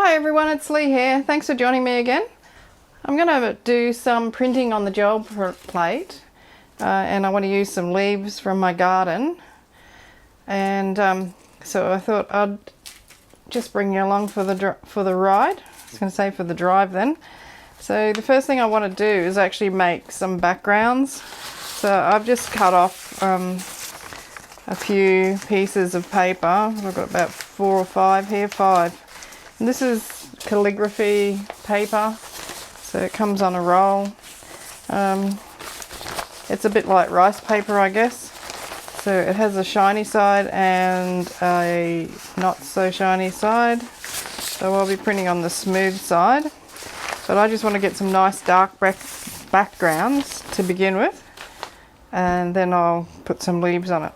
Hi everyone, it's Lee here. Thanks for joining me again. I'm going to do some printing on the gel plate and I want to use some leaves from my garden, and so I thought I'd just bring you along for the ride. I was going to say for the drive then. So the first thing I want to do is actually make some backgrounds. So I've just cut off a few pieces of paper. I've got about 4 or 5 here, 5. And this is calligraphy paper, so it comes on a roll. It's a bit like rice paper, I guess. So it has a shiny side and a not so shiny side. So I'll be printing on the smooth side. But I just want to get some nice dark backgrounds to begin with, and then I'll put some leaves on it.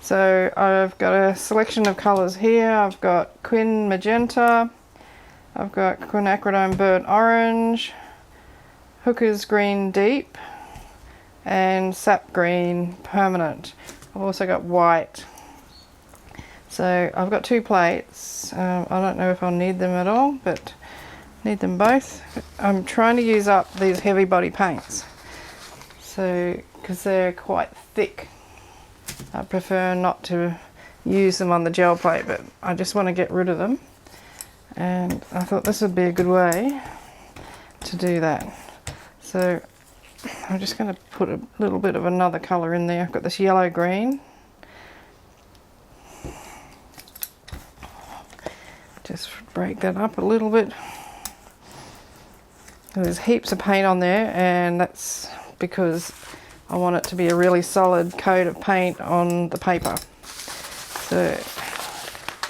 So I've got a selection of colours here. I've got Quin Magenta, I've got Quinacridone Burnt Orange, Hooker's Green Deep, and Sap Green Permanent. I've also got white. So I've got 2 plates. I don't know if I'll need them at all, but need them both. I'm trying to use up these heavy body paints, so because they're quite thick. I prefer not to use them on the gel plate, but I just want to get rid of them, and I thought this would be a good way to do that. So I'm just going to put a little bit of another colour in there. I've got this yellow green. Just break that up a little bit. There's heaps of paint on there, and that's because I want it to be a really solid coat of paint on the paper. So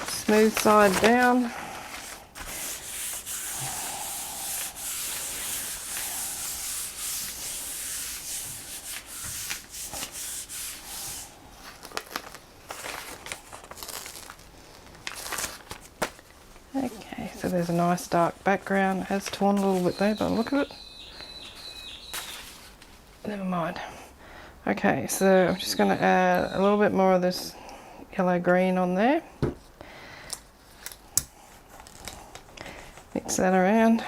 smooth side down. Okay, so there's a nice dark background. It has torn a little bit there by the look of it. Never mind. Okay, so I'm just going to add a little bit more of this yellow green on there. Mix that around.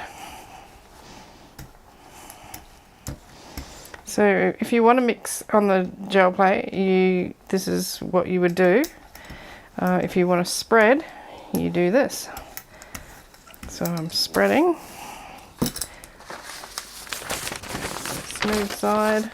So if you want to mix on the gel plate, this is what you would do. If you want to spread, you do this. So I'm spreading. Smooth side.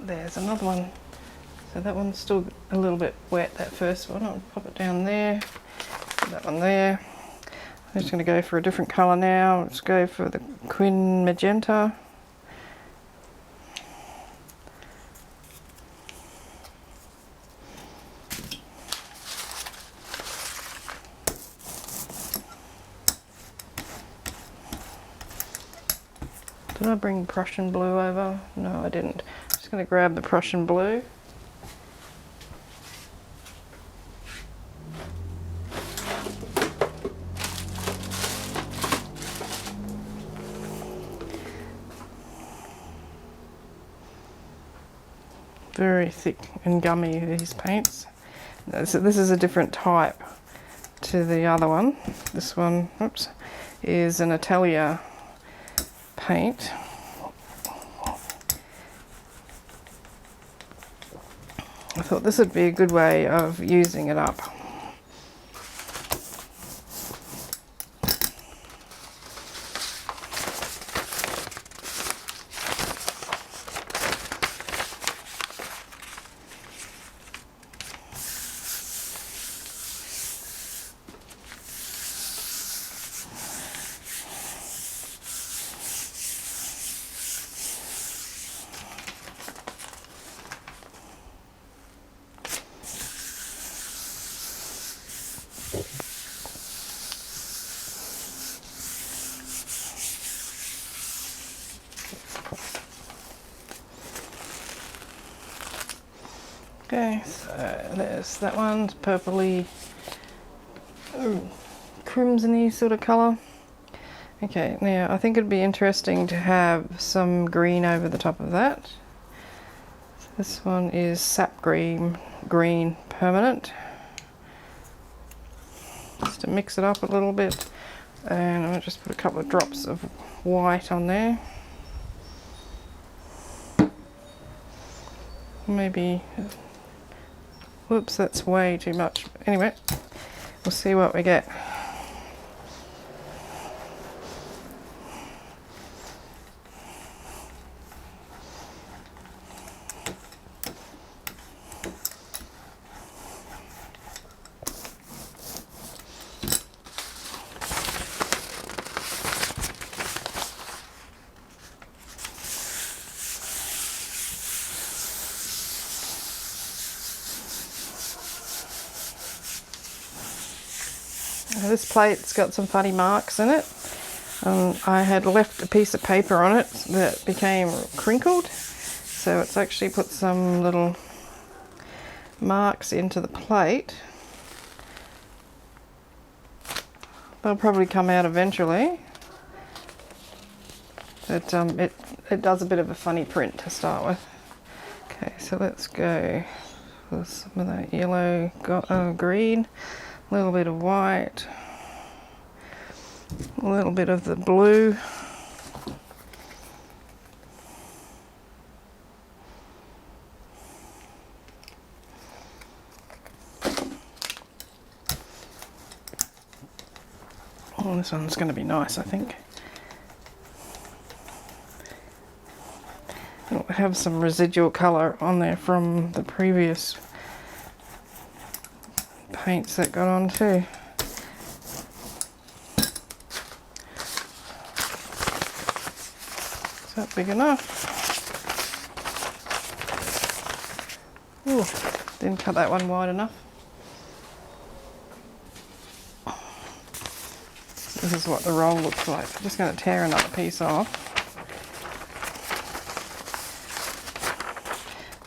There's another one. So that one's still a little bit wet, that first one. I'll pop it down there. Put that one there. I'm just going to go for a different colour now. Let's go for the Quin Magenta. Did I bring Prussian blue over? No, I didn't. I'm just going to grab the Prussian blue. Very thick and gummy, these paints. So this is a different type to the other one. This one, oops, is an Italia paint. I thought this would be a good way of using it up. Okay, so there's that one, purpley, crimsony sort of colour. Okay, now I think it'd be interesting to have some green over the top of that. So this one is sap green permanent. Just to mix it up a little bit, and I'll just put a couple of drops of white on there. Maybe, whoops, that's way too much. Anyway, we'll see what we get. This plate's got some funny marks in it. I had left a piece of paper on it that became crinkled, so it's actually put some little marks into the plate. They'll probably come out eventually, but it does a bit of a funny print to start with. Okay, so let's go with some of that yellow, green, a little bit of white, a little bit of the blue. Oh, this one's going to be nice, I think. It'll have some residual colour on there from the previous paints that got on too. Is that big enough? Ooh, didn't cut that one wide enough. This is what the roll looks like. I'm just going to tear another piece off.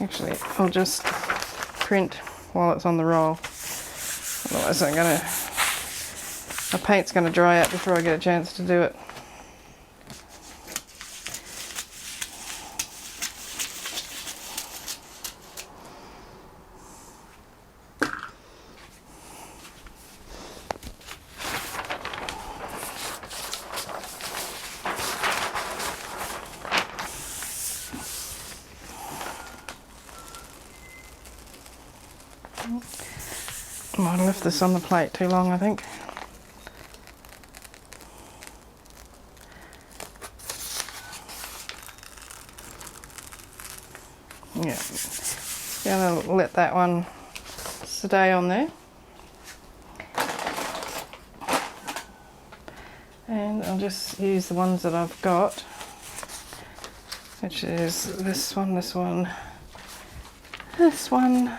Actually, I'll just print while it's on the roll. Otherwise my paint's going to dry out before I get a chance to do it. I might have left this on the plate too long, I think. Yeah, gonna let that one stay on there. And I'll just use the ones that I've got, which is this one, this one, this one,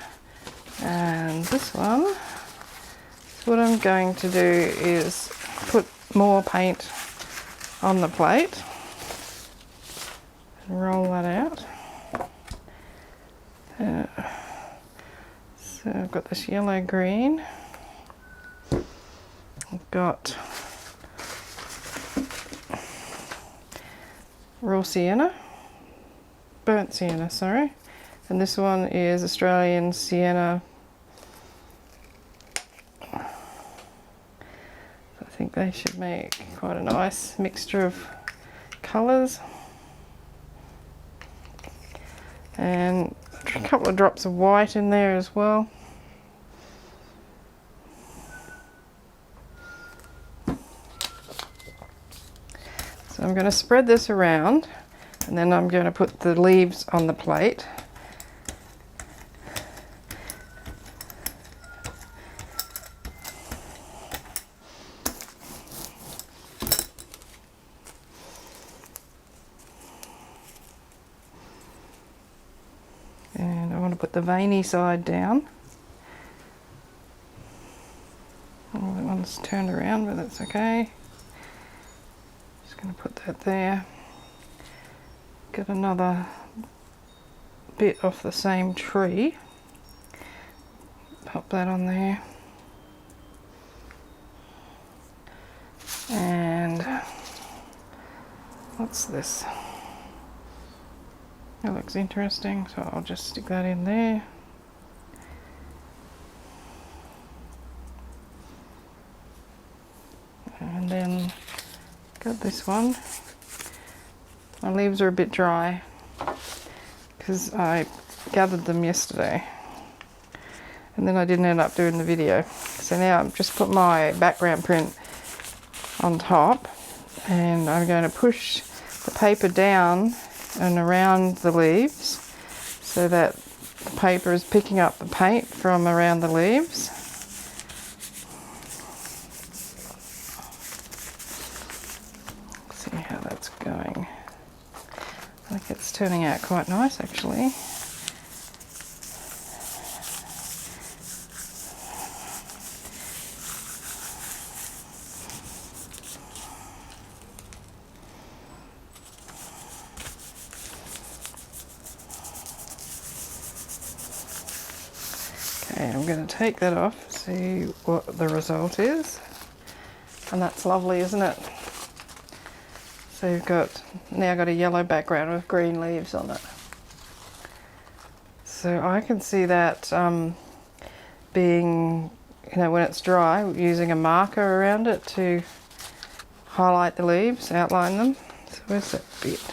and this one. So what I'm going to do is put more paint on the plate and roll that out. So I've got this yellow green, I've got raw sienna, burnt sienna, sorry, and this one is Australian sienna. I think they should make quite a nice mixture of colours. And a couple of drops of white in there as well. So I'm going to spread this around, and then I'm going to put the leaves on the plate. And I want to put the veiny side down. Oh, that one's turned around, but that's okay. Just going to put that there. Get another bit off the same tree. Pop that on there. And what's this? That looks interesting, so I'll just stick that in there. And then got this one. My leaves are a bit dry because I gathered them yesterday and then I didn't end up doing the video. So now I've just put my background print on top and I'm going to push the paper down and around the leaves so that the paper is picking up the paint from around the leaves. Let's see how that's going. I think it's turning out quite nice actually. Okay, I'm going to take that off, see what the result is. And that's lovely, isn't it? So you've now got a yellow background with green leaves on it. So I can see that being, when it's dry, using a marker around it to highlight the leaves, outline them. So where's that bit?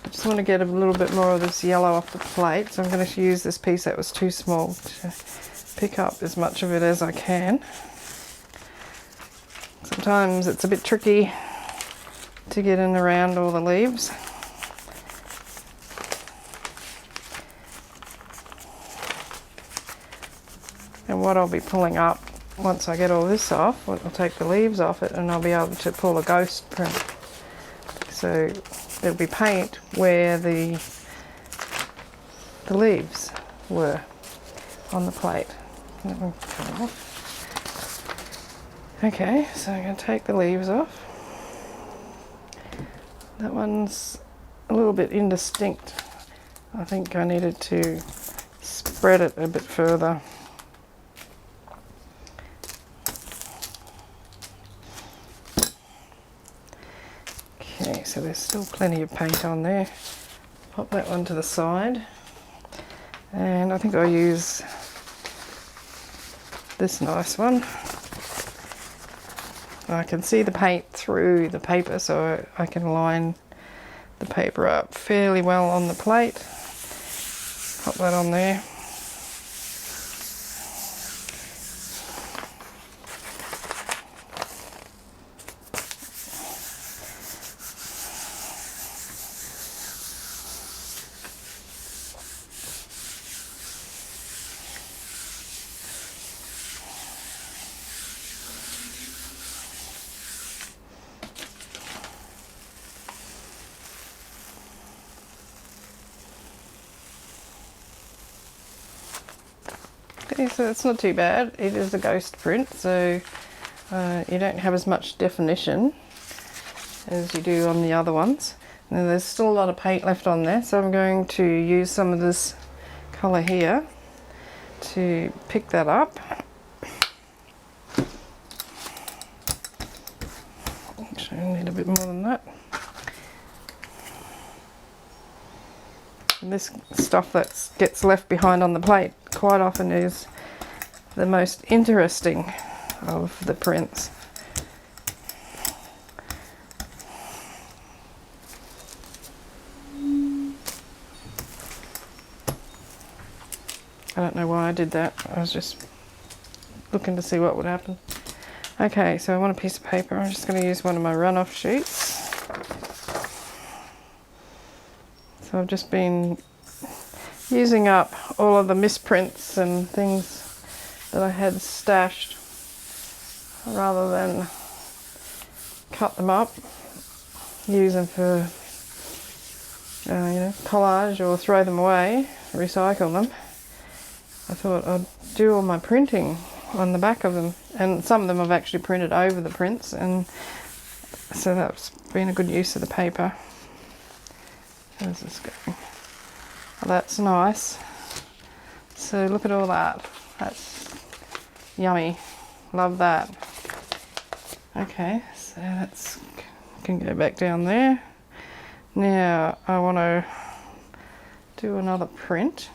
I just want to get a little bit more of this yellow off the plate, so I'm going to use this piece that was too small to pick up as much of it as I can. Sometimes it's a bit tricky to get in around all the leaves. And what I'll be pulling up once I get all this off, I'll take the leaves off it and I'll be able to pull a ghost print. So there'll be paint where the leaves were on the plate. That one come off. Okay, so I'm going to take the leaves off. That one's a little bit indistinct. I think I needed to spread it a bit further. Okay, so there's still plenty of paint on there. Pop that one to the side. And I think I'll use this nice one. I can see the paint through the paper, so I can line the paper up fairly well on the plate. Pop that on there. Okay, so it's not too bad. It is a ghost print, so you don't have as much definition as you do on the other ones. Now there's still a lot of paint left on there, so I'm going to use some of this colour here to pick that up. Actually, I need a bit more than that. And this stuff that gets left behind on the plate quite often is the most interesting of the prints. I don't know why I did that. I was just looking to see what would happen. Okay, so I want a piece of paper. I'm just going to use one of my runoff sheets. So I've just been using up all of the misprints and things that I had stashed rather than cut them up, use them for collage or throw them away, recycle them. I thought I'd do all my printing on the back of them, and some of them I've actually printed over the prints, and so that's been a good use of the paper. How's this going? Oh, that's nice. So look at all that. That's Yummy. Love that. Okay, so that's can go back down there. Now I want to do another print.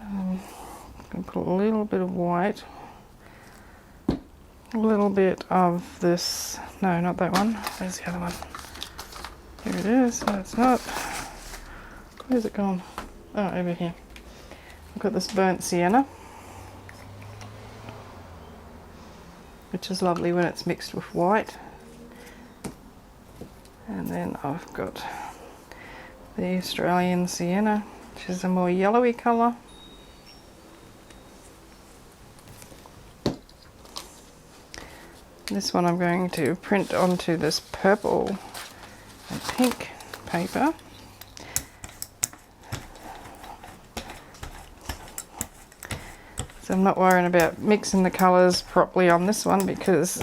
I'm going to put a little bit of white, a little bit of this. No, not that one. Where's the other one? Here it is. No, it's not. Where's it gone? Oh, over here. I've got this burnt sienna, which is lovely when it's mixed with white. And then I've got the Australian sienna, which is a more yellowy colour. This one I'm going to print onto this purple and pink paper. So I'm not worrying about mixing the colours properly on this one because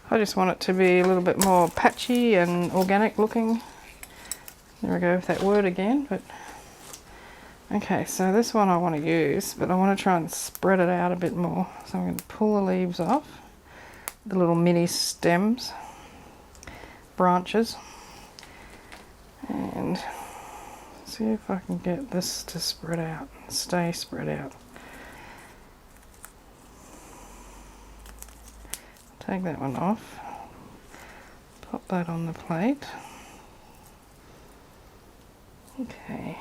I just want it to be a little bit more patchy and organic looking. There we go with that word again. But okay, so this one I want to use, but I want to try and spread it out a bit more. So I'm going to pull the leaves off, the little mini stems, branches, and see if I can get this to spread out, stay spread out. Take that one off, pop that on the plate. Okay,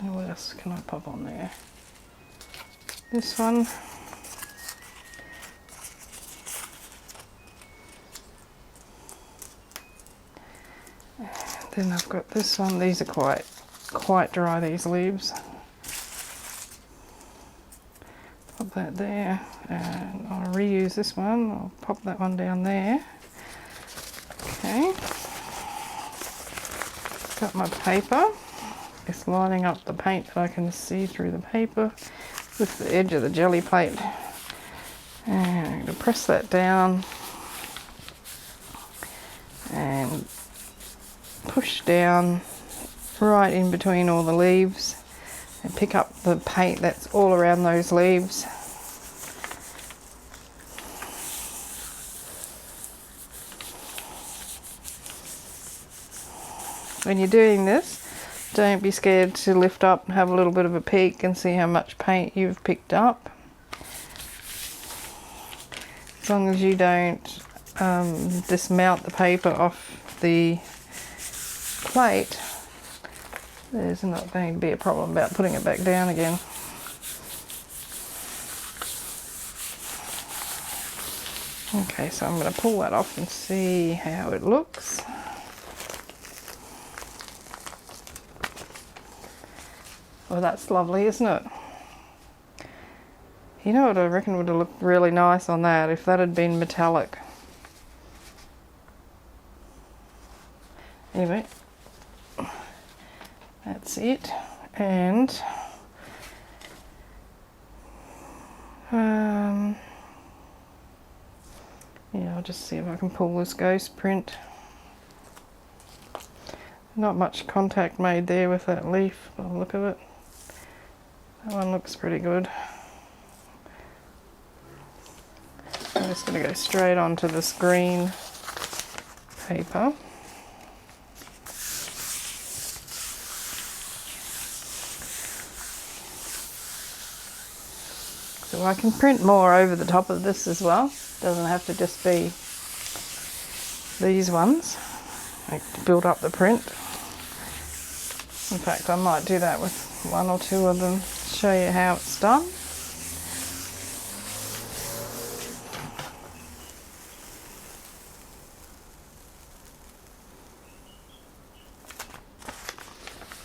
now what else can I pop on there? This one. Then I've got this one. These are quite dry, these leaves. Pop that there, and I'll reuse this one. I'll pop that one down there. Okay. Got my paper. It's lining up the paint that I can see through the paper with the edge of the jelly plate. And I'm going to press that down and push down right in between all the leaves and pick up the paint that's all around those leaves. When you're doing this, don't be scared to lift up and have a little bit of a peek and see how much paint you've picked up. As long as you don't dismount the paper off the plate, there's not going to be a problem about putting it back down again. Okay, so I'm going to pull that off and see how it looks. Well, that's lovely, isn't it? You know what I reckon would have looked really nice on that if that had been metallic. Anyway, that's it. And yeah, I'll just see if I can pull this ghost print. Not much contact made there with that leaf by the look of it. That one looks pretty good. I'm just going to go straight onto this green paper. So I can print more over the top of this as well. Doesn't have to just be these ones. I build up the print. In fact, I might do that with one or two of them, show you how it's done.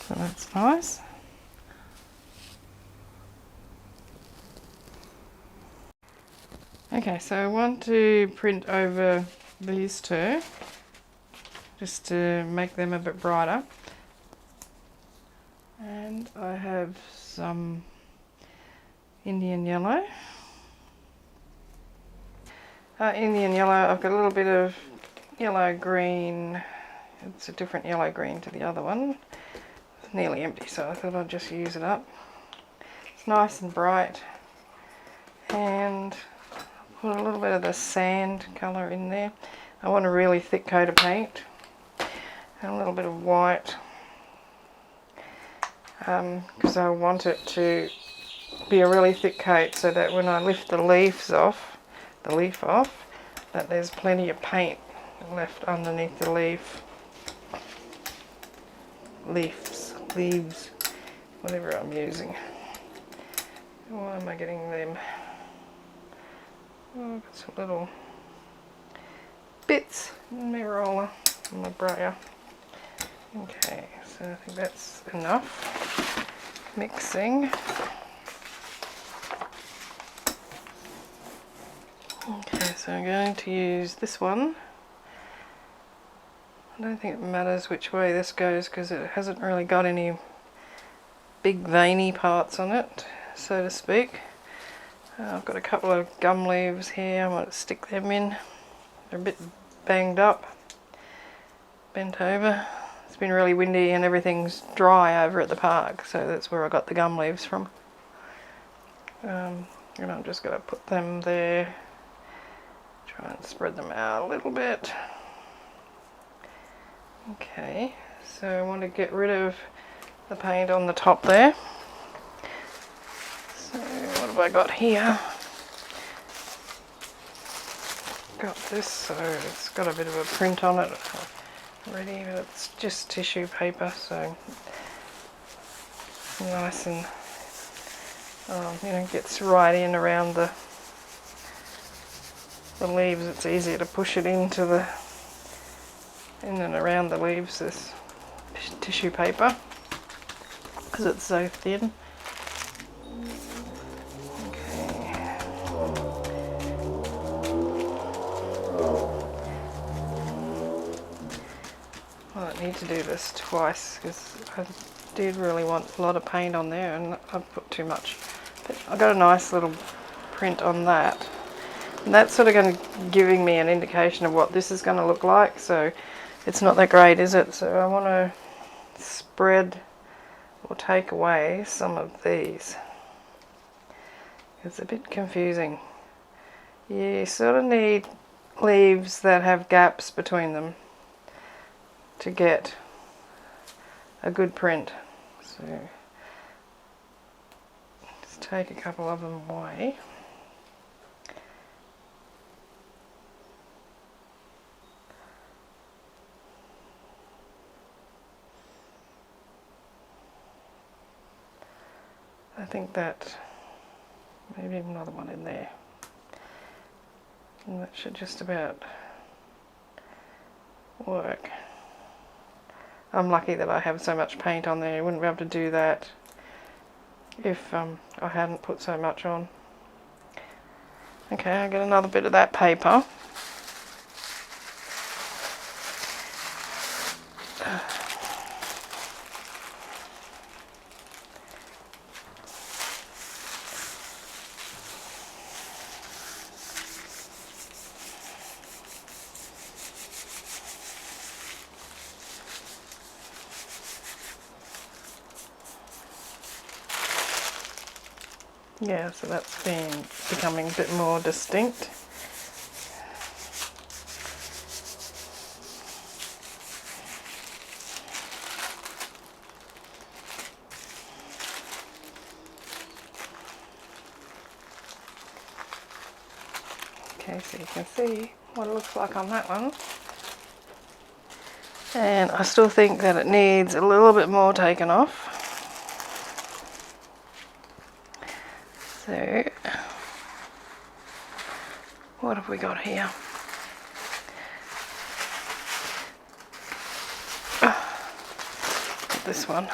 So that's nice. Okay, so I want to print over these two just to make them a bit brighter. And I have some Indian yellow. Indian yellow, I've got a little bit of yellow green. It's a different yellow green to the other one. It's nearly empty, so I thought I'd just use it up. It's nice and bright. and put a little bit of the sand colour in there. I want a really thick coat of paint and a little bit of white, because I want it to be a really thick coat so that when I lift the leaf off, that there's plenty of paint left underneath the leaves, whatever I'm using. Why am I getting them? Oh, got some little bits in my roller, in my brayer. Okay, so I think that's enough mixing. Okay, so I'm going to use this one. I don't think it matters which way this goes because it hasn't really got any big veiny parts on it, so to speak. I've got a couple of gum leaves here. I want to stick them in. They're a bit banged up, bent over. It's been really windy and everything's dry over at the park, so that's where I got the gum leaves from. And I'm just going to put them there. Try and spread them out a little bit. Okay, so I want to get rid of the paint on the top there. So what have I got here? Got this, so it's got a bit of a print on it already, but it's just tissue paper, so nice and gets right in around the leaves. It's easier to push it in and around the leaves, this tissue paper, because it's so thin. Okay. I don't need to do this twice because I did really want a lot of paint on there and I've put too much. But I got a nice little print on that. And that's sort of going to giving me an indication of what this is going to look like. So it's not that great, is it? So I want to spread or take away some of these. It's a bit confusing. You sort of need leaves that have gaps between them to get a good print. So just take a couple of them away. I think that maybe another one in there, and that should just about work. I'm lucky that I have so much paint on there. I wouldn't be able to do that if I hadn't put so much on. Okay, I get another bit of that paper. Yeah, so that's becoming a bit more distinct. Okay, so you can see what it looks like on that one. And I still think that it needs a little bit more taken off. So, what have we got here? This one.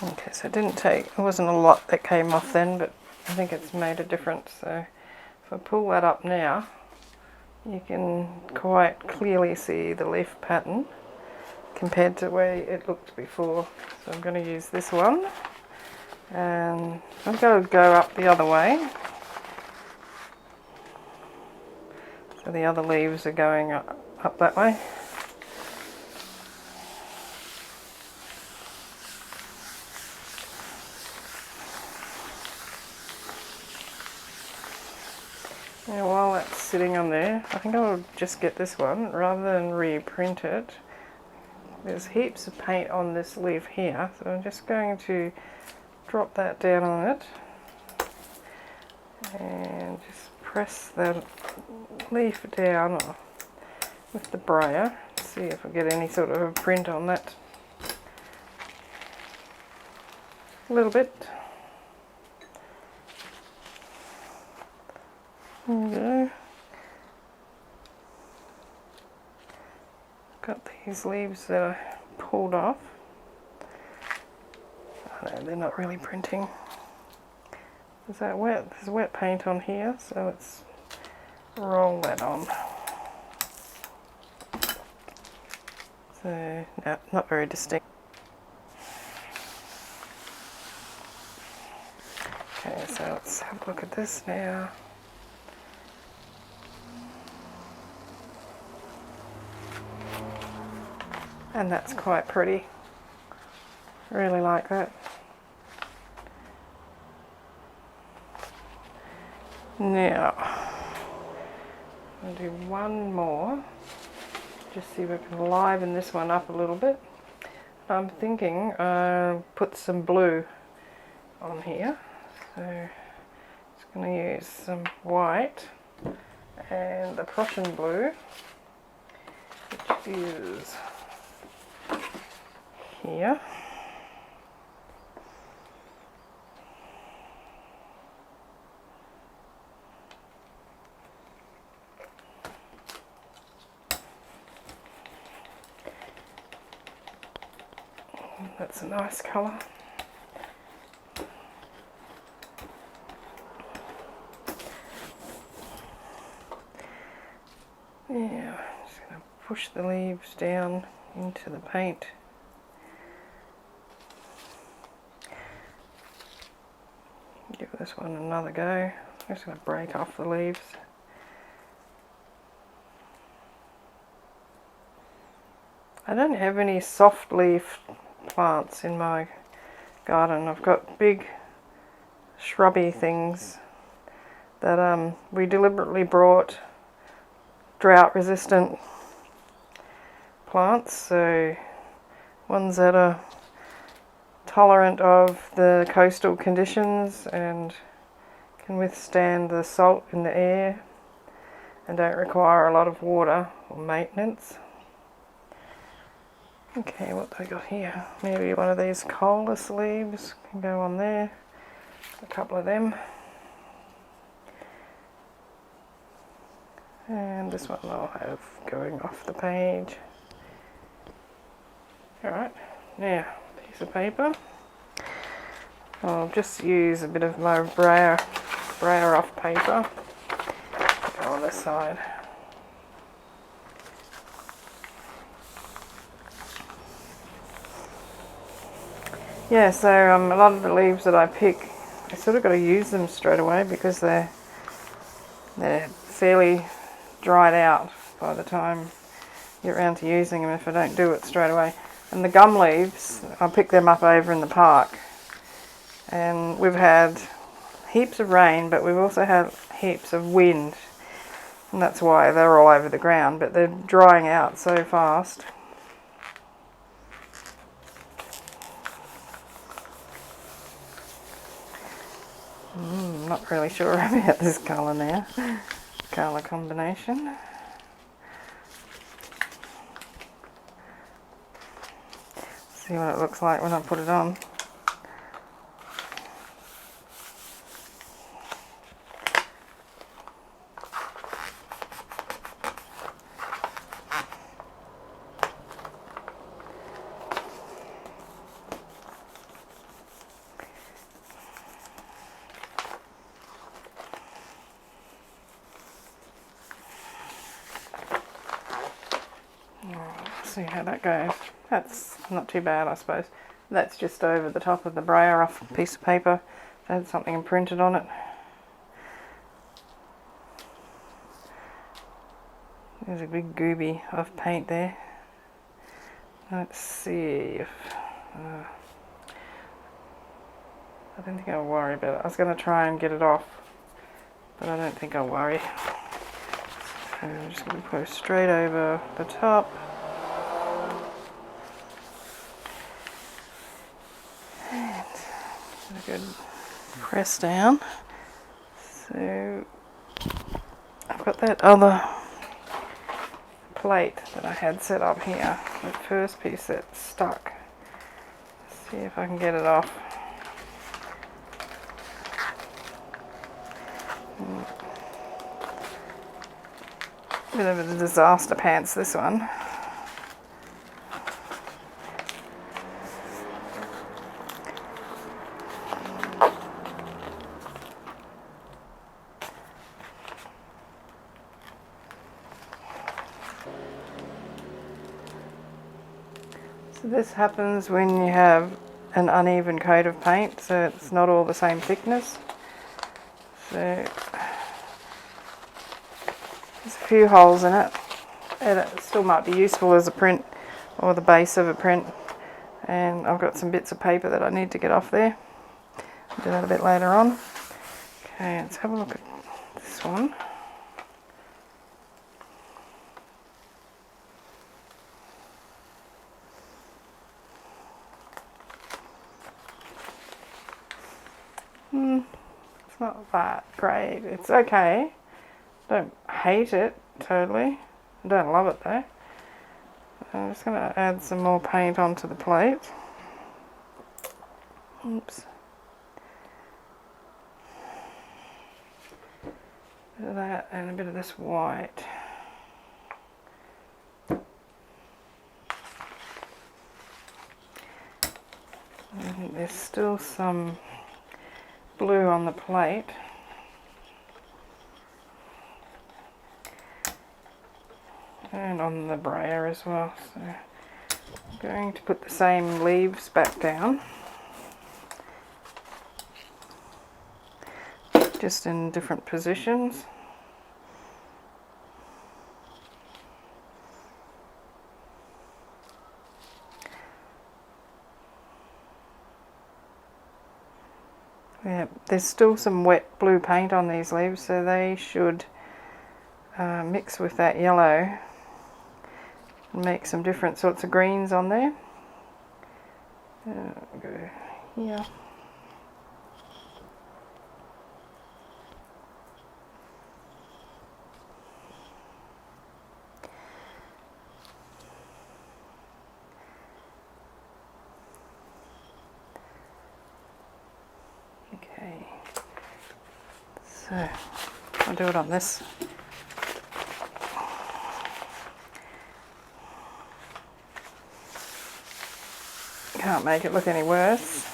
Okay, so it wasn't a lot that came off then, but I think it's made a difference. So if I pull that up now, you can quite clearly see the leaf pattern compared to where it looked before. So I'm going to use this one, and I'm going to go up the other way. So the other leaves are going up that way. Now while that's sitting on there, I think I'll just get this one rather than reprint it. There's heaps of paint on this leaf here, so I'm just going to drop that down on it and just press the leaf down with the brayer. See if I get any sort of a print on that. A little bit. There we go. Got these leaves that I pulled off. Oh, no, they're not really printing. Is that wet? There's wet paint on here, so let's roll that on. So, no, not very distinct. Okay, so let's have a look at this now. And that's quite pretty. Really like that. Now, I'll do one more. Just see if I can liven this one up a little bit. I'm thinking I'll put some blue on here. So, just going to use some white and the Prussian blue, which is here. That's a nice colour. Yeah, I'm just going to push the leaves down into the paint. Give this one another go. I'm just going to break off the leaves. I don't have any soft leaf plants in my garden. I've got big shrubby things that we deliberately brought drought resistant plants, so ones that are tolerant of the coastal conditions and can withstand the salt in the air and don't require a lot of water or maintenance. Okay, what do I got here? Maybe one of these coleus leaves can go on there. A couple of them. And this one I'll have going off the page. Alright, now, piece of paper. I'll just use a bit of my brayer off paper. Go on this side. Yeah, so a lot of the leaves that I pick, I sort of got to use them straight away because they're fairly dried out by the time you're around to using them if I don't do it straight away. And the gum leaves, I pick them up over in the park. And we've had heaps of rain, but we've also had heaps of wind. And that's why they're all over the ground, but they're drying out so fast. Not really sure about this colour now. Colour combination. See what it looks like when I put it on. see how that goes. That's not too bad, I suppose. That's just over the top of the brayer off a piece of paper. It had something imprinted on it. There's a big gooby of paint there. Let's see if... I don't think I'll worry about it. I was going to try and get it off, but I don't think I'll worry. So I'm just going to put it straight over the top. And a good press down. So I've got that other plate that I had set up here. The first piece that's stuck. Let's see if I can get it off. Bit of a disaster pants, this one. So this happens when you have an uneven coat of paint, so it's not all the same thickness. So there's a few holes in it, and it still might be useful as a print or the base of a print. And I've got some bits of paper that I need to get off there. I'll do that a bit later on. Okay, let's have a look at this one. It's not that great. It's okay. Don't hate it totally. I don't love it though. I'm just going to add some more paint onto the plate. Oops. A bit of that and a bit of this white. And there's still some blue on the plate. And on the brayer as well. So I'm going to put the same leaves back down. Just in different positions. Yeah, there's still some wet blue paint on these leaves, so they should mix with that yellow and make some different sorts of greens on there. Go here. Okay, so I'll do it on this. Can't make it look any worse.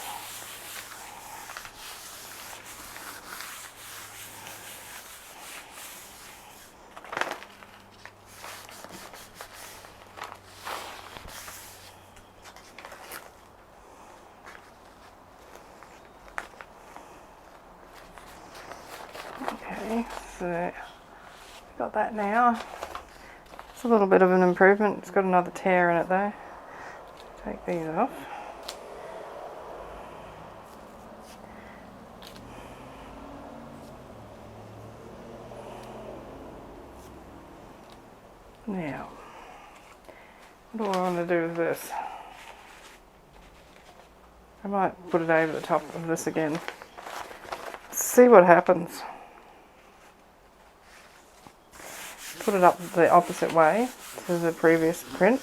Okay, so got that now. It's a little bit of an improvement. It's got another tear in it though. Take these off. Now, what do I want to do with this? I might put it over the top of this again. See what happens. Put it up the opposite way to the previous print.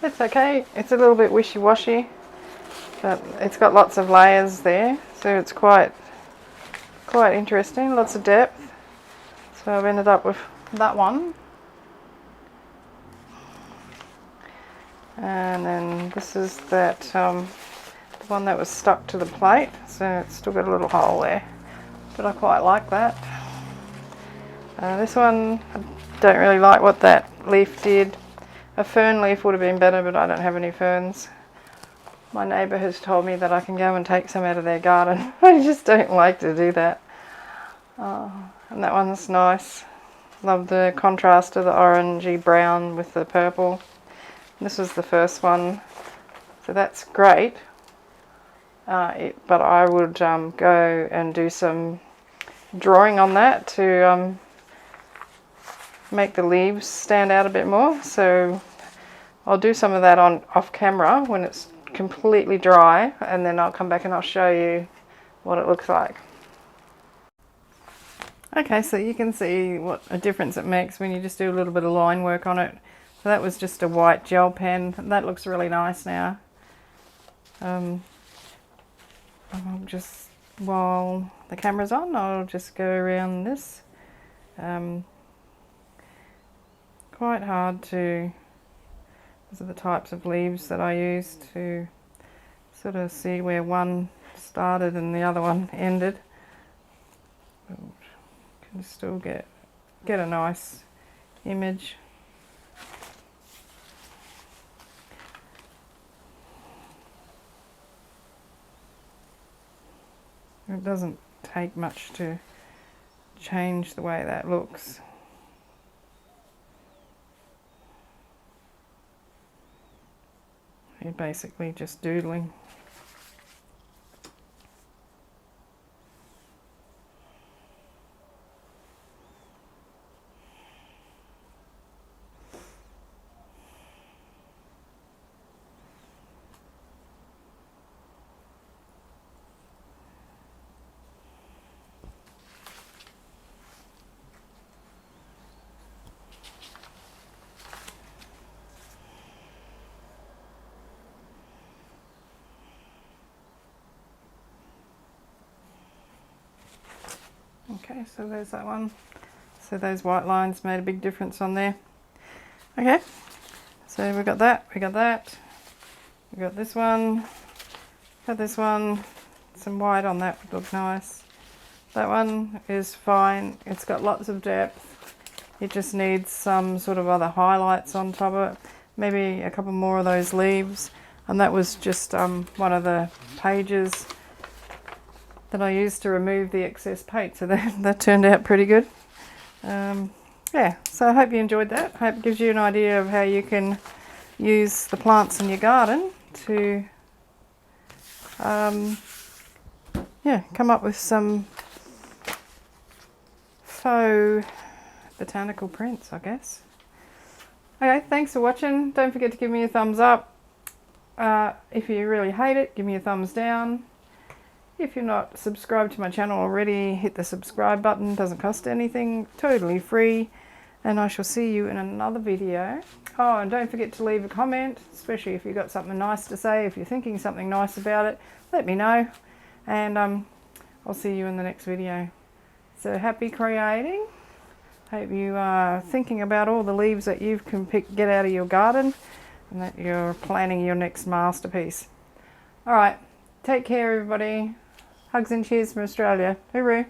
It's okay. It's a little bit wishy-washy, but it's got lots of layers there, so it's quite interesting. Lots of depth. So I've ended up with that one. And then this is that the one that was stuck to the plate, so it's still got a little hole there, but I quite like that. This one, I don't really like what that leaf did. A fern leaf would have been better, but I don't have any ferns. My neighbour has told me that I can go and take some out of their garden. I just don't like to do that. And that one's nice. Love the contrast of the orangey brown with the purple. This was the first one, so that's great. But I would go and do some drawing on that to make the leaves stand out a bit more. So I'll do some of that off camera when it's completely dry, and then I'll come back and I'll show you what it looks like. Okay, so you can see what a difference it makes when you just do a little bit of line work on it. So that was just a white gel pen. That looks really nice now. I'll just, while the camera's on, I'll just go around this. Quite hard to, these are the types of leaves that I use to sort of see where one started and the other one ended. Can still get a nice image. It doesn't take much to change the way that looks. You're basically just doodling. Okay, so there's that one. So those white lines made a big difference on there. Okay, so we got that, we got that. We got this one, got this one. Some white on that would look nice. That one is fine. It's got lots of depth. It just needs some sort of other highlights on top of it. Maybe a couple more of those leaves. And that was just one of the pages that I used to remove the excess paint, so that turned out pretty good. Yeah, so I hope you enjoyed that. I hope it gives you an idea of how you can use the plants in your garden to yeah, come up with some faux botanical prints, I guess. Okay, thanks for watching. Don't forget to give me a thumbs up. If you really hate it, give me a thumbs down. If you're not subscribed to my channel already, hit the subscribe button. Doesn't cost anything, totally free. And I shall see you in another video. Oh, and don't forget to leave a comment, especially if you've got something nice to say. If you're thinking something nice about it, let me know. And I'll see you in the next video. So happy creating. Hope you are thinking about all the leaves that you can get out of your garden, and that you're planning your next masterpiece. All right, take care everybody. Hugs and cheers from Australia. Hooroo.